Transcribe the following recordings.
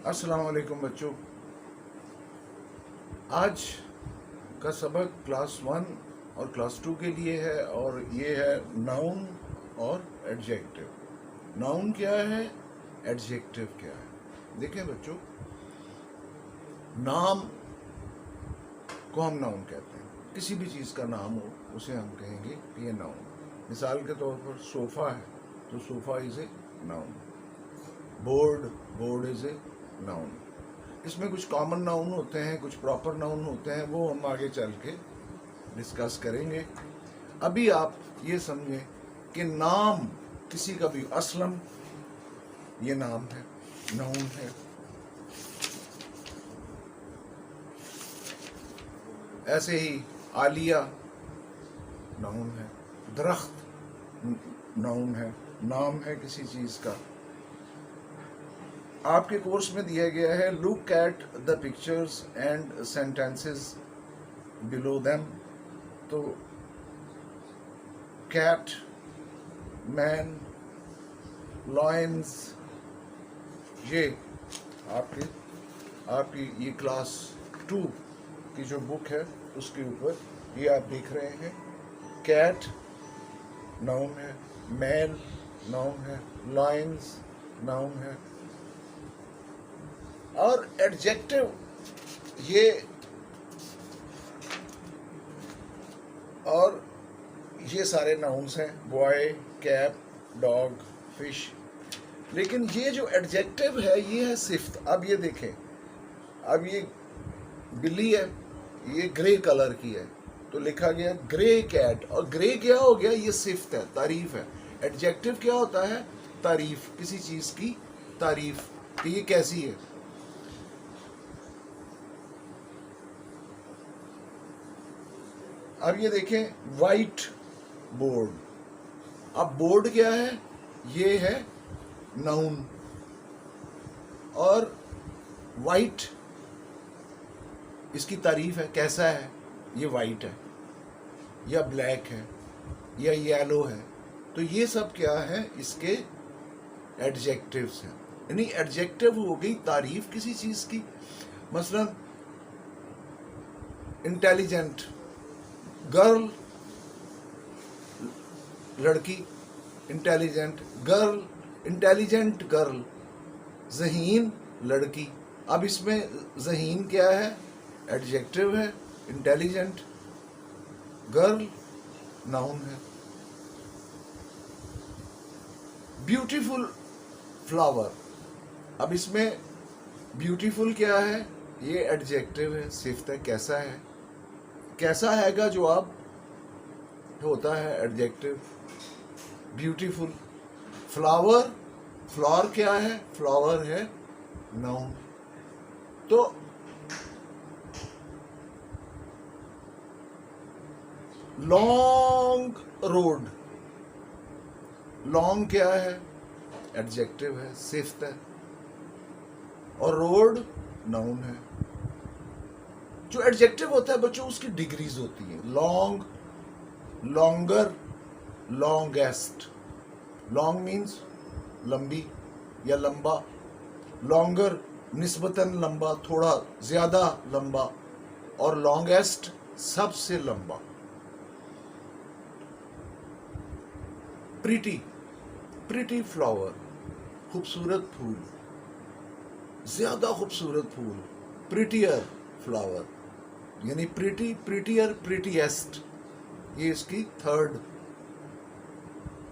अस्सलाम वालेकुम बच्चों। आज का सबक क्लास 1 और क्लास 2 के लिए है और ये है नाउन और एडजेक्टिव। नाउन क्या है, एडजेक्टिव क्या है। देखें बच्चों, नाम को हम नाउन कहते हैं। किसी भी चीज़ का नाम हो उसे हम कहेंगे कि ये नाउन। मिसाल के तौर पर सोफ़ा है तो sofa is a noun. Board is a noun. इसमें कुछ कॉमन नाउन होते हैं, कुछ प्रॉपर नाउन होते हैं, वो हम आगे चल के डिस्कस करेंगे। अभी आप ये समझें कि नाम किसी का भी, असलम ये नाम है, नाउन है। ऐसे ही आलिया नाउन है, दरख्त नाउन है, नाम है किसी चीज़ का। आपके कोर्स में दिया गया है look at the pictures and sentences below them. तो कैट, मैन, लॉयंस, ये आपकी ये क्लास 2 की जो बुक है उसके ऊपर ये आप देख रहे हैं। कैट नाउन है, मैन नाउन है, लॉयंस नाउन है। और एडजेक्टिव ये सारे नाउन्स हैं, बॉय, कैप, डॉग, फिश। लेकिन ये जो एडजेक्टिव है ये है सिफ्त। अब ये देखें, अब ये बिल्ली है, ये ग्रे कलर की है तो लिखा गया ग्रे कैट। और ग्रे क्या हो गया, ये सिफ्त है, तारीफ है। एडजेक्टिव क्या होता है, तारीफ, किसी चीज की तारीफ कि ये कैसी है। अब ये देखें वाइट बोर्ड। अब बोर्ड क्या है, ये है नाउन। और वाइट इसकी तारीफ है, कैसा है, ये वाइट है या ब्लैक है या येलो है। तो ये सब क्या है, इसके एडजेक्टिव्स हैं। यानी एडजेक्टिव हो गई तारीफ किसी चीज की। मसलन इंटेलिजेंट गर्ल, लड़की, इंटेलिजेंट गर्ल, इंटेलिजेंट गर्ल। ज़हीन लड़की। अब इसमें ज़हीन क्या है, एडजेक्टिव है। इंटेलिजेंट गर्ल नाउन है। Beautiful flower. अब इसमें ब्यूटीफुल क्या है, ये एडजेक्टिव है, सिफ्त है, कैसा है। कैसा है का जवाब होता है एडजेक्टिव। ब्यूटीफुल। फ्लावर, फ्लावर क्या है, फ्लावर है नाउन। तो लॉन्ग रोड, लॉन्ग क्या है, एडजेक्टिव है, सिफ्त है। और रोड नाउन है। जो एडजेक्टिव होता है बच्चों, उसकी डिग्रीज होती है। Long, longer, longest. Long means लंबी या लंबा। लॉन्गर निस्बतन लंबा, थोड़ा ज्यादा लंबा। और लॉन्गेस्ट सबसे लंबा। प्रीटी, प्रीटी फ्लावर, खूबसूरत फूल, ज्यादा खूबसूरत फूल। प्रीटियर फ्लावर, यानी प्रीटी, प्रीटियर, प्रीटीएस्ट, ये इसकी थर्ड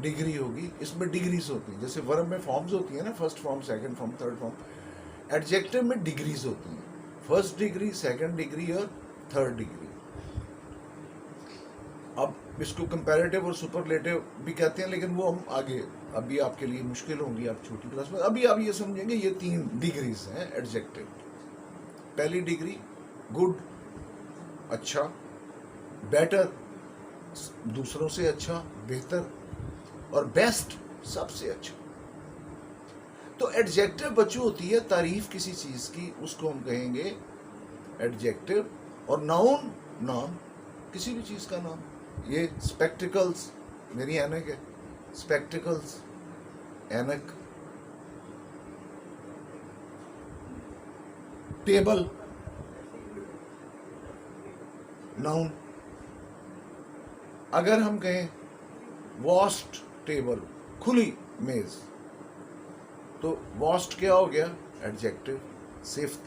डिग्री होगी। इसमें डिग्रीज होती हैं, जैसे वर्ब में फॉर्म्स होती है ना, first form, second form, third form. Adjective में डिग्रीज होती हैं, फर्स्ट डिग्री, सेकंड डिग्री और थर्ड डिग्री। अब इसको कंपैरेटिव और सुपरलेटिव भी कहते हैं, लेकिन वो हम आगे, अभी आपके लिए मुश्किल होंगी, आप छोटी क्लास में। अभी आप ये समझेंगे ये 3 डिग्रीज हैं एडजेक्टिव। पहली डिग्री गुड, अच्छा, बेटर, दूसरों से अच्छा, बेहतर, और बेस्ट, सबसे अच्छा। तो एडजेक्टिव बच्चों होती है तारीफ किसी चीज की, उसको हम कहेंगे एडजेक्टिव। और नाउन, नाम, किसी भी चीज का नाम। ये स्पेक्टिकल्स, मेरी ऐनक है, स्पेक्टिकल्स, ऐनक। Table noun. अगर हम कहें वास्ट टेबल, खुली मेज, तो वास्ट क्या हो गया? एडजेक्टिव। सिफ्थ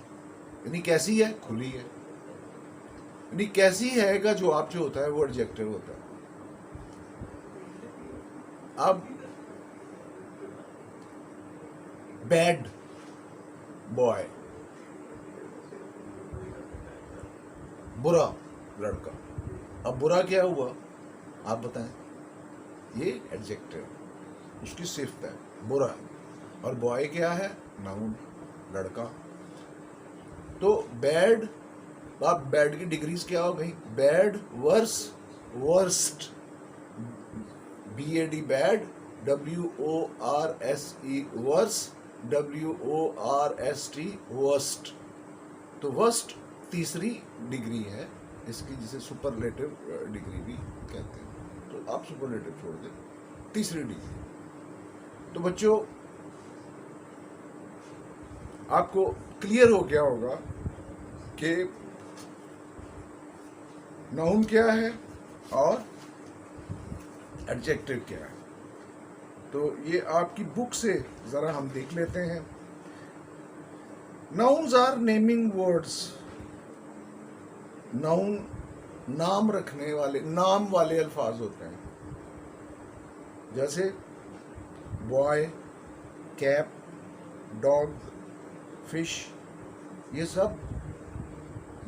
यानी कैसी है? खुली है। यानी कैसी है का जो आप जो होता है वो एडजेक्टिव होता है। अब बैड बॉय, बुरा लड़का। अब बुरा क्या हुआ आप बताएं? ये एडजेक्टिव, उसकी सिफ्त है बुरा, और बॉय क्या है? नाउन, लड़का। तो बैड, आप बैड की डिग्रीज क्या हो गई? Bad, worse, worst, BAD bad, WORSE worse, WORST worst. तो वर्स्ट तीसरी डिग्री है इसकी, जिसे सुपरलेटिव डिग्री भी कहते हैं। तो आप सुपरलेटिव छोड़ दें, तीसरी डिग्री। तो बच्चों आपको क्लियर हो गया होगा कि नाउन क्या है और एडजेक्टिव क्या है। तो ये आपकी बुक से जरा हम देख लेते हैं। Nouns are naming words. Noun नाम रखने वाले, नाम वाले अल्फाज होते हैं, जैसे बॉय, कैप, डॉग, फिश। ये सब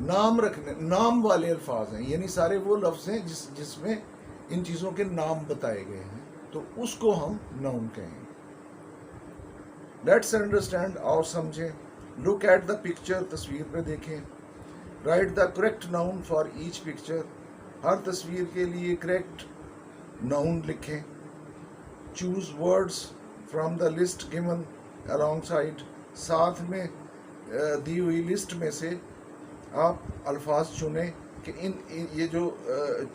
नाम रखने, नाम वाले अल्फाज हैं, यानी सारे वो लफ्ज हैं जिसमें इन चीज़ों के नाम बताए गए हैं, तो उसको हम नाउन कहेंगे। लेट्स अंडरस्टैंड, आओ समझें। लुक एट द पिक्चर, तस्वीर पे देखें। Write the correct noun for each picture, हर तस्वीर के लिए करेक्ट नाउन लिखें। Choose words from the list given alongside, साथ में दी हुई लिस्ट में से आप अल्फाज चुनें कि ये जो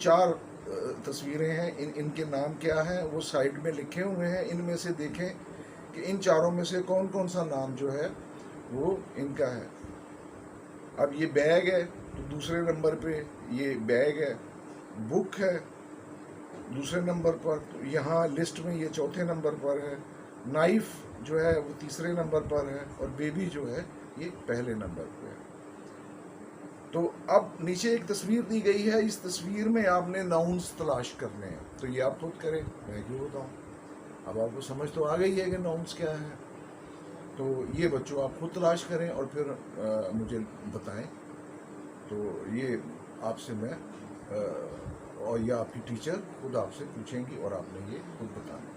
चार तस्वीरें हैं, इनके नाम क्या हैं, वो साइड में लिखे हुए हैं। इनमें से देखें कि इन चारों में से कौन कौन सा नाम जो है वो इनका है। अब ये बैग है तो दूसरे नंबर पे ये बैग है, बुक है दूसरे नंबर पर, तो यहाँ लिस्ट में ये चौथे नंबर पर है, नाइफ जो है वो तीसरे नंबर पर है, और बेबी जो है ये पहले नंबर पे है। तो अब नीचे एक तस्वीर दी गई है, इस तस्वीर में आपने नाउन्स तलाश करने हैं, तो ये आप खुद करें, मैं क्यों बताऊँ। अब आपको समझ तो आ गई है कि नाउन्स क्या है। तो ये बच्चों आप खुद तलाश करें और फिर मुझे बताएं। तो ये आपसे मैं और या आपकी टीचर खुद आपसे पूछेंगी और आपने ये खुद बताना।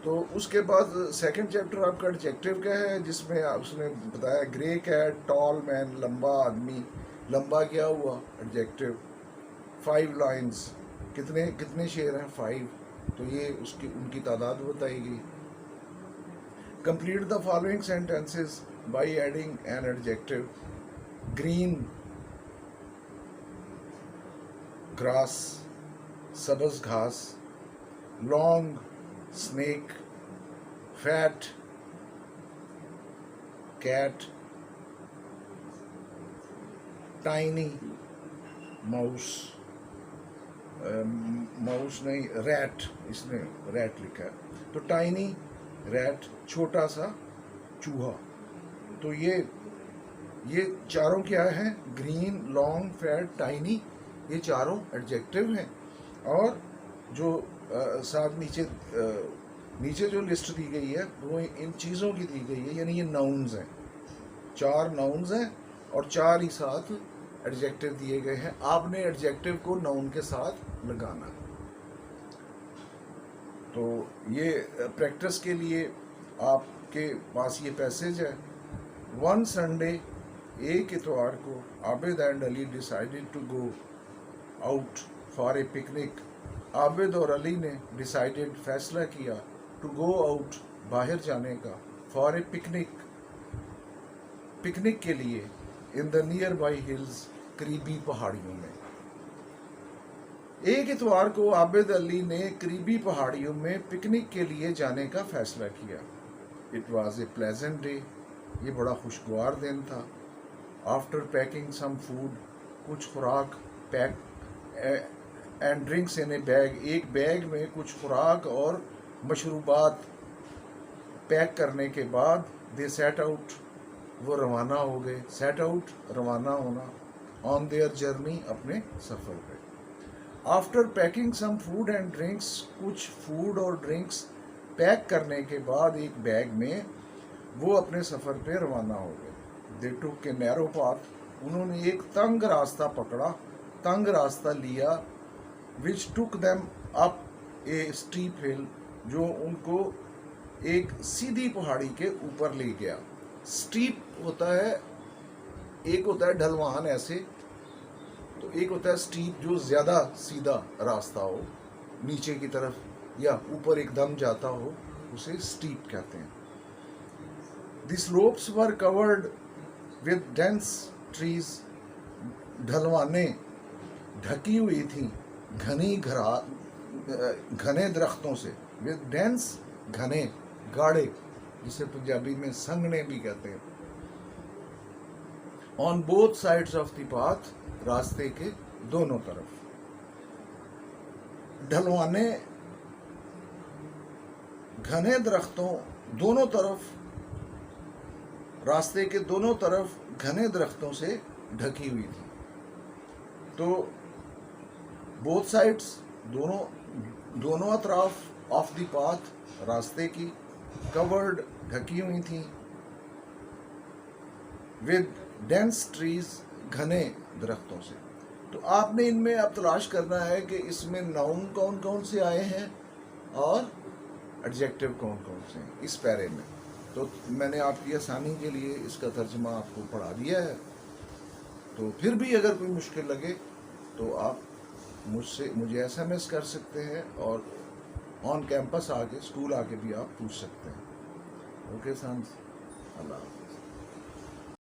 तो उसके बाद सेकंड चैप्टर आपका एडजेक्टिव का है, जिसमें उसने बताया ग्रे कैट, टॉल मैन, लंबा आदमी। लंबा क्या हुआ? एडजेक्टिव। 5 लाइन्स, कितने शेर हैं? 5। तो ये उसकी उनकी तादाद बताई गई। Complete the following sentences by adding an adjective. Green grass, सब्ज घास। Long snake, fat cat, tiny mouse, mouse नहीं रैट, इसने रैट लिखा है, तो टाइनी रैट, छोटा सा चूहा। तो ये चारों क्या है? ग्रीन, लॉन्ग, फैट, टाइनी, ये चारों एडजेक्टिव हैं। और जो साथ नीचे जो लिस्ट दी गई है वो इन चीज़ों की दी गई है, यानी ये नाउन्स हैं, 4 नाउन्स हैं और 4 ही साथ एडजेक्टिव दिए गए हैं। आपने एडजेक्टिव को नाउन के साथ लगाना है। तो ये प्रैक्टिस के लिए आपके पास ये पैसेज है। वन संडे, एक इतवार को, Abid and Ali decided to go out for a picnic. Abid और अली ने डिसाइडेड, फैसला किया, टू गो आउट, बाहर जाने का, फॉर ए पिकनिक, पिकनिक के लिए, in the near by hills, करीबी पहाड़ियों में। एक इतवार को आबिद अली ने करीबी पहाड़ियों में पिकनिक के लिए जाने का फैसला किया। It was a pleasant day, ये बड़ा खुशगवार दिन था। आफ्टर पैकिंग सम फूड, कुछ खुराक pack and drinks in A bag, एक बैग में कुछ खुराक और मशरूबात पैक करने के बाद दे सेट आउट, वो रवाना हो गए। सेट आउट रवाना होना, ऑन देयर जर्नी अपने सफ़र पे। After packing some food and drinks, कुछ फूड और ड्रिंक्स पैक करने के बाद एक बैग में वो अपने सफ़र पे रवाना हो गए। दे टुक ए नैरो पाथ, उन्होंने एक तंग रास्ता पकड़ा, तंग रास्ता लिया। विच टुक देम अप ए स्टीप हिल, जो उनको एक सीधी पहाड़ी के ऊपर ले गया। स्टीप होता है, एक होता है ढलवान ऐसे, तो एक होता है स्टीप जो ज़्यादा सीधा रास्ता हो, नीचे की तरफ या ऊपर एकदम जाता हो, उसे स्टीप कहते हैं। The slopes were covered with dense trees, ढलवाने ढकी हुई थी घने दरख्तों से। विद डेंस, घने, गाढ़े, जिसे पंजाबी में संघने भी कहते हैं। On both sides of the path, रास्ते के दोनों तरफ। ढलवाने घने दरख्तों, दोनों तरफ, रास्ते के दोनों तरफ घने दरख्तों से ढकी हुई थी। तो बोथ साइड्स, दोनों अतराफ ऑफ द पाथ, रास्ते की, कवर्ड ढकी हुई थी, विद डेंस ट्रीज, घने दरख्तों से। तो आपने इनमें अब तलाश करना है कि इसमें नाउन कौन कौन से आए हैं और एडजेक्टिव कौन कौन से हैं इस पैरे में। तो मैंने आपकी आसानी के लिए इसका तर्जुमा आपको पढ़ा दिया है। तो फिर भी अगर कोई मुश्किल लगे तो आप मुझे SMS कर सकते हैं, और ऑन कैंपस आके, स्कूल आके भी आप पूछ सकते हैं। ओके सन्स, अल्लाह।